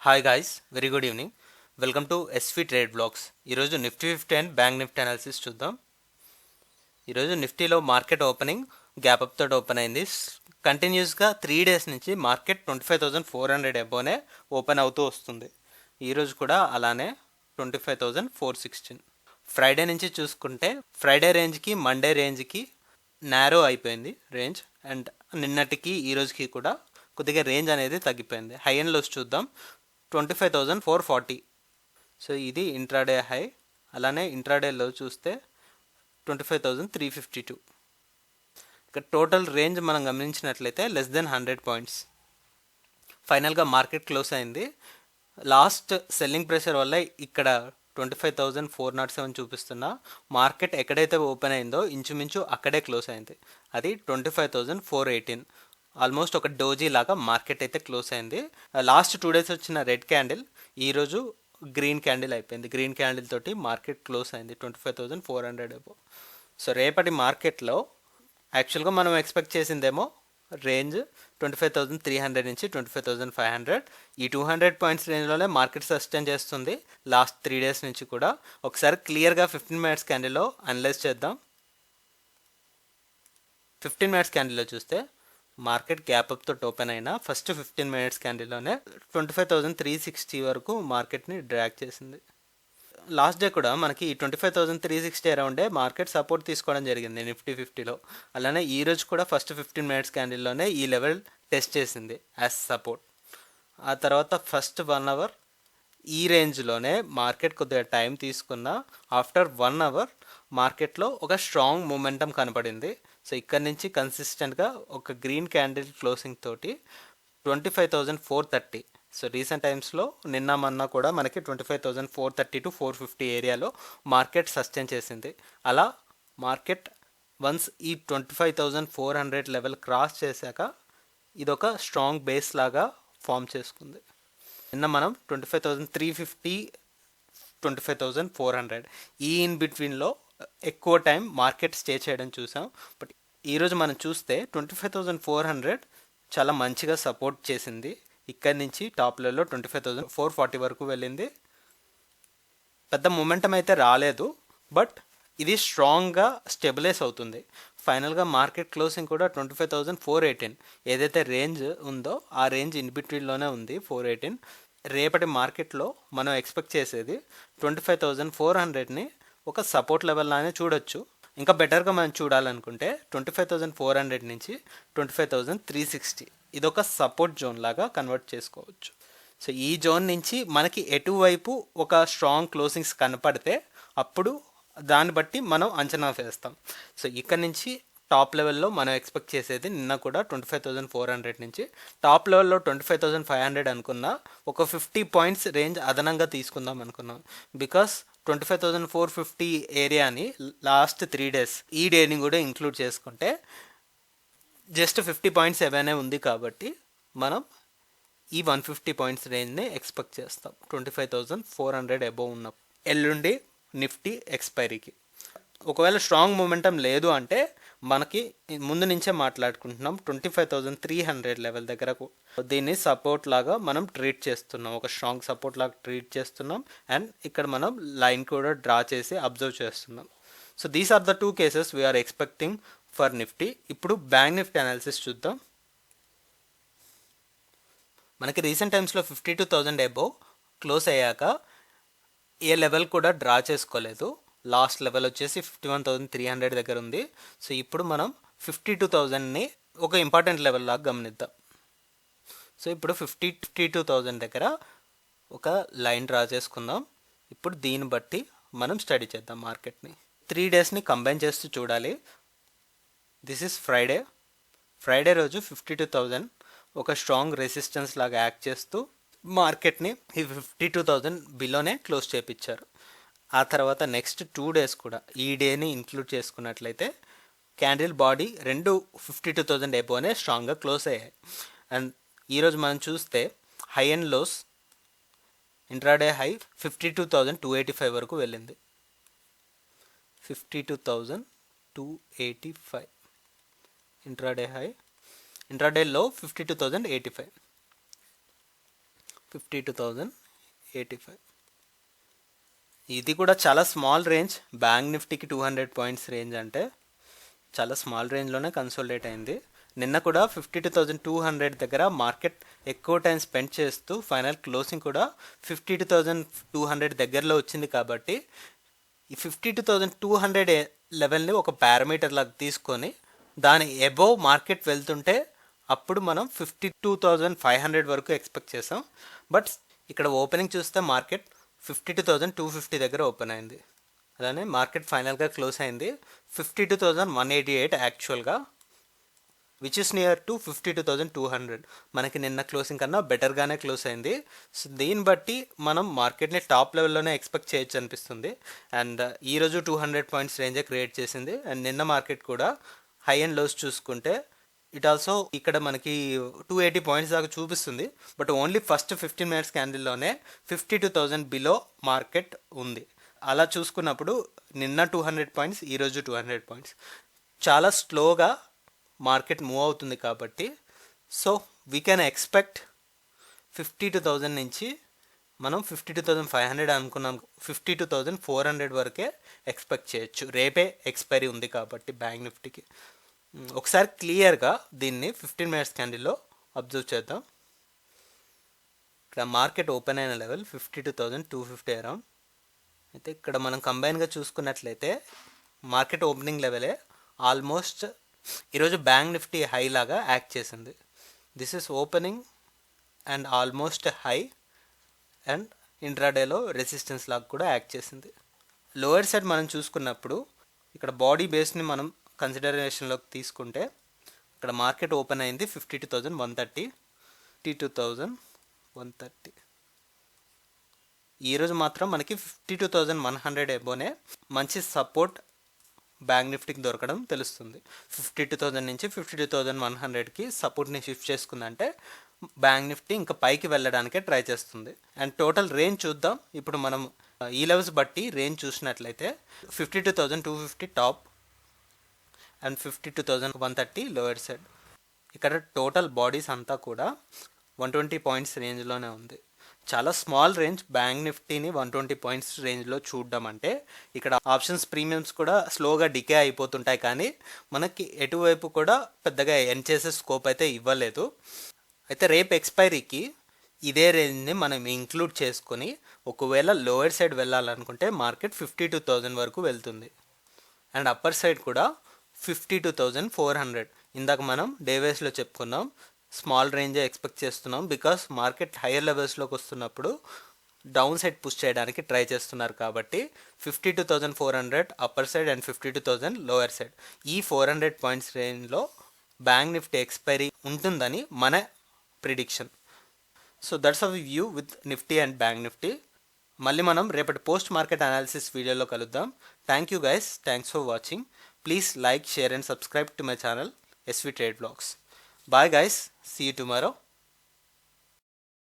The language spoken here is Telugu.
Hi guys, very good evening. Welcome to SV trade blogs. ఈరోజు Nifty 50 and bank Nifty analysis చూద్దాం. ఈరోజు నిఫ్టీలో మార్కెట్ ఓపెనింగ్ గ్యాప్ అప్ తోటి ఓపెన్ అయింది. కంటిన్యూస్గా 3 days నుంచి మార్కెట్ 25,400 అబోనే ఓపెన్ అవుతూ వస్తుంది. ఈరోజు కూడా అలానే 25,416. ఫ్రైడే నుంచి చూసుకుంటే ఫ్రైడే రేంజ్కి మండే రేంజ్కి నారో అయిపోయింది రేంజ్, అండ్ నిన్నటికి ఈ రోజుకి కూడా కొద్దిగా రేంజ్ అనేది తగ్గిపోయింది. హై అండ్ లోస్ చూద్దాం. 25,440. సో ఇది ఇంట్రాడే హై. అలానే ఇంట్రాడే లో చూస్తే 25,352. ఇక టోటల్ రేంజ్ మనం గమనించినట్లయితే లెస్ దెన్ 100 పాయింట్స్. ఫైనల్గా మార్కెట్ క్లోజ్ అయింది. లాస్ట్ సెల్లింగ్ ప్రెషర్ వల్ల ఇక్కడ 25,407 చూపిస్తున్నా మార్కెట్ ఎక్కడైతే ఓపెన్ అయిందో ఇంచుమించు అక్కడే క్లోజ్ అయింది. అది 25,418. ఆల్మోస్ట్ ఒక డోజీ లాగా మార్కెట్ అయితే క్లోజ్ అయింది. లాస్ట్ 2 days వచ్చిన రెడ్ క్యాండిల్ ఈరోజు గ్రీన్ క్యాండిల్ అయిపోయింది. గ్రీన్ క్యాండిల్ తోటి మార్కెట్ క్లోజ్ అయింది 25,400 అబో. సో రేపటి మార్కెట్లో యాక్చువల్గా మనం ఎక్స్పెక్ట్ చేసిందేమో రేంజ్ 25,300 నుంచి 25,500. ఈ 200 పాయింట్స్ రేంజ్లోనే మార్కెట్ సస్టైన్ చేస్తుంది లాస్ట్ 3 days నుంచి కూడా. ఒకసారి క్లియర్గా 15 minutes క్యాండిల్లో అనలైజ్ చేద్దాం. 15 minutes క్యాండిల్లో చూస్తే మార్కెట్ గ్యాప్ అప్ తోటి ఓపెన్ అయినా ఫస్ట్ 15 minutes క్యాండిల్లోనే 25,360 వరకు మార్కెట్ని డ్రాగ్ చేసింది. లాస్ట్ డే కూడా మనకి 25,360 అరౌండే మార్కెట్ సపోర్ట్ తీసుకోవడం జరిగింది నిఫ్టీ 50లో. అలానే ఈరోజు కూడా ఫస్ట్ 15 minutes క్యాండిల్లోనే ఈ లెవెల్ టెస్ట్ చేసింది యాజ్ సపోర్ట్. ఆ తర్వాత ఫస్ట్ 1 hour ఈ రేంజ్లోనే మార్కెట్ కొద్దిగా టైం తీసుకున్న ఆఫ్టర్ 1 hour మార్కెట్లో ఒక స్ట్రాంగ్ మూమెంటం కనపడింది. సో ఇక్కడ నుంచి కన్సిస్టెంట్గా ఒక గ్రీన్ క్యాండిల్ క్లోజింగ్ తోటి 25,430. సో రీసెంట్ టైమ్స్లో నిన్న మొన్న కూడా మనకి 25,430 to 450 ఏరియాలో మార్కెట్ సస్టైన్ చేసింది. అలా మార్కెట్ వన్స్ ఈ 25,400 లెవెల్ క్రాస్ చేశాక ఇదొక స్ట్రాంగ్ బేస్ లాగా ఫామ్ చేసుకుంది. నిన్న మనం 25,350, 25,400 ఈ ఇన్ బిట్వీన్లో ఎక్కువ టైం మార్కెట్ స్టే చేయడం చూసాం. బట్ ఈరోజు మనం చూస్తే 25,400 చాలా మంచిగా సపోర్ట్ చేసింది. ఇక్కడి నుంచి టాప్ లెవెల్లో 25,440 వరకు వెళ్ళింది. పెద్ద మూమెంటం అయితే రాలేదు, బట్ ఇది స్ట్రాంగ్గా స్టెబిలైజ్ అవుతుంది. ఫైనల్గా మార్కెట్ క్లోజింగ్ కూడా 25,418 ఏదైతే రేంజ్ ఉందో ఆ రేంజ్ ఇన్ బిట్వీన్లోనే ఉంది 418. రేపటి మార్కెట్లో మనం ఎక్స్పెక్ట్ చేసేది 25,400ని ఒక సపోర్ట్ లెవెల్ లానే చూడొచ్చు. ఇంకా బెటర్గా మనం చూడాలనుకుంటే 25,400 నుంచి 25,360 ఇదొక సపోర్ట్ జోన్ లాగా కన్వర్ట్ చేసుకోవచ్చు. సో ఈ జోన్ నుంచి మనకి ఎటువైపు ఒక స్ట్రాంగ్ క్లోజింగ్స్ కనపడితే అప్పుడు దాన్ని బట్టి మనం అంచనా వేస్తాం. సో ఇక్కడ నుంచి టాప్ లెవెల్లో మనం ఎక్స్పెక్ట్ చేసేది నిన్న కూడా 25,400 నుంచి టాప్ లెవెల్లో 25,500 అనుకున్నా ఒక 50 పాయింట్స్ రేంజ్ అదనంగా తీసుకుందాం అనుకున్నాం. బికాస్ 25,450 ఏరియాని లాస్ట్ 3 days ఈ డేని కూడా ఇంక్లూడ్ చేసుకుంటే జస్ట్ 50 పాయింట్స్ ఏవైనా ఉంది కాబట్టి మనం ఈ 150 పాయింట్స్ రేంజ్ని ఎక్స్పెక్ట్ చేస్తాం 25,400 అబోవ్ ఉన్న ఎల్లుండి నిఫ్టీ ఎక్స్పైరీకి. ఒకవేళ స్ట్రాంగ్ మూమెంటం లేదు అంటే మనకి ముందు నుంచే మాట్లాడుకుంటున్నాం 25,300 లెవెల్ దగ్గర దీన్ని సపోర్ట్ లాగా మనం ట్రీట్ చేస్తున్నాం, ఒక స్ట్రాంగ్ సపోర్ట్ లాగా ట్రీట్ చేస్తున్నాం. అండ్ ఇక్కడ మనం లైన్ కూడా డ్రా చేసి అబ్జర్వ్ చేస్తున్నాం. So these are the 2 cases we are expecting for Nifty. ఇప్పుడు బ్యాంక్ నిఫ్టీ అనాలిసిస్ చూద్దాం. మనకి రీసెంట్ టైమ్స్లో 52,000 అబోవ్ క్లోజ్ అయ్యాక ఏ లెవెల్ కూడా డ్రా చేసుకోలేదు. లాస్ట్ లెవెల్ వచ్చేసి 51,300 దగ్గర ఉంది. సో ఇప్పుడు మనం 52,000ని ఒక ఇంపార్టెంట్ లెవెల్ లాగా గమనిద్దాం. సో ఇప్పుడు 52,000 దగ్గర ఒక లైన్ డ్రా చేసుకుందాం. ఇప్పుడు దీన్ని బట్టి మనం స్టడీ చేద్దాం మార్కెట్ని. 3 daysని కంబైన్ చేస్తూ చూడాలి. దిస్ ఈస్ ఫ్రైడే రోజు 52,000 ఒక స్ట్రాంగ్ రెసిస్టెన్స్ లాగా యాక్ట్ చేస్తూ మార్కెట్ని ఈ 52,000 బిలోనే క్లోజ్ చేయించారు. ఆ తర్వాత నెక్స్ట్ 2 days కూడా ఈ డేని ఇంక్లూడ్ చేసుకున్నట్లయితే క్యాండిల్ బాడీ రెండు 52,000 అబోనే స్ట్రాంగ్గా క్లోజ్ అయ్యాయి. అండ్ ఈరోజు మనం చూస్తే high and lows intraday high 52,285 వరకు వెళ్ళింది. 52,285 ఇంట్రాడే హై, ఇంట్రాడే లో 52,085. 52,085. ఇది కూడా చాలా స్మాల్ రేంజ్. బ్యాంక్ నిఫ్టీకి 200 పాయింట్స్ రేంజ్ అంటే చాలా స్మాల్ రేంజ్లోనే కన్సోలిడేట్ అయింది. నిన్న కూడా 52,200 దగ్గర మార్కెట్ ఎక్కువ టైం స్పెండ్ చేస్తూ ఫైనల్ క్లోజింగ్ కూడా 52,200 దగ్గరలో వచ్చింది. కాబట్టి ఈ 52,200 లెవెల్ని ఒక పారామీటర్ లాగా తీసుకొని దాని అబోవ్ మార్కెట్ వెళ్తుంటే అప్పుడు మనం 52,500 వరకు ఎక్స్పెక్ట్ చేసాం. బట్ ఇక్కడ ఓపెనింగ్ చూస్తే మార్కెట్ 52,250 దగ్గర ఓపెన్ అయింది. అలానే మార్కెట్ ఫైనల్గా క్లోజ్ అయింది 52,188 యాక్చువల్గా, విచ్ ఇస్ నియర్ టు 52,200. మనకి నిన్న క్లోజింగ్ కన్నా బెటర్గానే క్లోజ్ అయింది. సో దీన్ని బట్టి మనం మార్కెట్ని టాప్ లెవెల్లోనే ఎక్స్పెక్ట్ చేయొచ్చు అనిపిస్తుంది. అండ్ ఈరోజు 200 పాయింట్స్ రేంజే క్రియేట్ చేసింది. అండ్ నిన్న మార్కెట్ కూడా హై అండ్ లోస్ చూసుకుంటే ఇట్ ఆల్సో ఇక్కడ మనకి 280 పాయింట్స్ దాకా చూపిస్తుంది. బట్ ఓన్లీ ఫస్ట్ 15 మినిట్స్ క్యాండిల్లోనే 52,000 బిలో మార్కెట్ ఉంది. అలా చూసుకున్నప్పుడు నిన్న 200 పాయింట్స్, ఈరోజు 200 పాయింట్స్, చాలా స్లోగా మార్కెట్ మూవ్ అవుతుంది. కాబట్టి సో వీ కెన్ ఎక్స్పెక్ట్ 52,000 నుంచి మనం 52,500 అనుకున్నాం, 52,400 వరకే ఎక్స్పెక్ట్ చేయొచ్చు. రేపే ఎక్స్పైరీ ఉంది కాబట్టి బ్యాంక్ నిఫ్టీకి. ఒకసారి క్లియర్గా దీన్ని 15 మినిట్స్ క్యాండిల్లో అబ్జర్వ్ చేద్దాం. ఇక్కడ మార్కెట్ ఓపెన్ అయిన లెవెల్ 52,250 అరౌండ్. అయితే ఇక్కడ మనం కంబైన్గా చూసుకున్నట్లయితే మార్కెట్ ఓపెనింగ్ లెవెలే ఆల్మోస్ట్ ఈరోజు బ్యాంక్ నిఫ్టీ హై లాగా యాక్ట్ చేసింది. This is opening and almost high and ఇంట్రాడేలో రెసిస్టెన్స్ లాగా కూడా యాక్ట్ చేసింది. లోయర్ సైడ్ మనం చూసుకున్నప్పుడు ఇక్కడ బాడీ బేస్ని మనం కన్సిడరేషన్లోకి తీసుకుంటే ఇక్కడ మార్కెట్ ఓపెన్ అయింది 52,130, 52,130. ఈరోజు మాత్రం మనకి 52,100 ఎబోనే మంచి సపోర్ట్ బ్యాంక్ నిఫ్టీకి దొరకడం తెలుస్తుంది. 52,000 నుంచి 52,100కి సపోర్ట్ని షిఫ్ట్ చేసుకుందంటే బ్యాంక్ నిఫ్టీ ఇంకా పైకి వెళ్ళడానికే ట్రై చేస్తుంది. అండ్ టోటల్ రేంజ్ చూద్దాం. ఇప్పుడు మనం ఈ లెవెల్స్ బట్టి రేంజ్ చూసినట్లయితే 52,250 టాప్ అండ్ 52,130 లోయర్ సైడ్. ఇక్కడ టోటల్ బాడీస్ అంతా కూడా 120 పాయింట్స్ రేంజ్లోనే ఉంది. చాలా స్మాల్ రేంజ్ బ్యాంక్ నిఫ్టీని 120 పాయింట్స్ రేంజ్లో చూడడం అంటే ఇక్కడ ఆప్షన్స్ ప్రీమియమ్స్ కూడా స్లోగా డికే అయిపోతుంటాయి, కానీ మనకి ఎటువైపు కూడా పెద్దగా ఎన్ చేసే స్కోప్ అయితే ఇవ్వలేదు. అయితే రేపు ఎక్స్పైరీకి ఇదే రేంజ్ని మనం ఇంక్లూడ్ చేసుకొని ఒకవేళ లోయర్ సైడ్ వెళ్ళాలనుకుంటే మార్కెట్ 52,000 వరకు వెళ్తుంది. అండ్ అప్పర్ సైడ్ కూడా 52,400. ఇందాక మనం డేవేస్లో చెప్పుకున్నాం స్మాల్ రేంజే ఎక్స్పెక్ట్ చేస్తున్నాం, బికాస్ మార్కెట్ హైయర్ లెవెల్స్లోకి వస్తున్నప్పుడు డౌన్ సైడ్ పుష్ చేయడానికి ట్రై చేస్తున్నారు. కాబట్టి 52,400 upper side and 52,000 lower side. ఈ 400 పాయింట్స్ రేంజ్లో బ్యాంక్ నిఫ్టీ ఎక్స్పైరీ ఉంటుందని మన prediction. So that's our view with Nifty and bank Nifty. మళ్ళీ మనం రేపటి పోస్ట్ మార్కెట్ అనాలిసిస్ వీడియోలో కలుద్దాం. Thank you guys, thanks for watching. Please like, share and subscribe to my channel SV Trade Vlogs. Bye guys, see you tomorrow.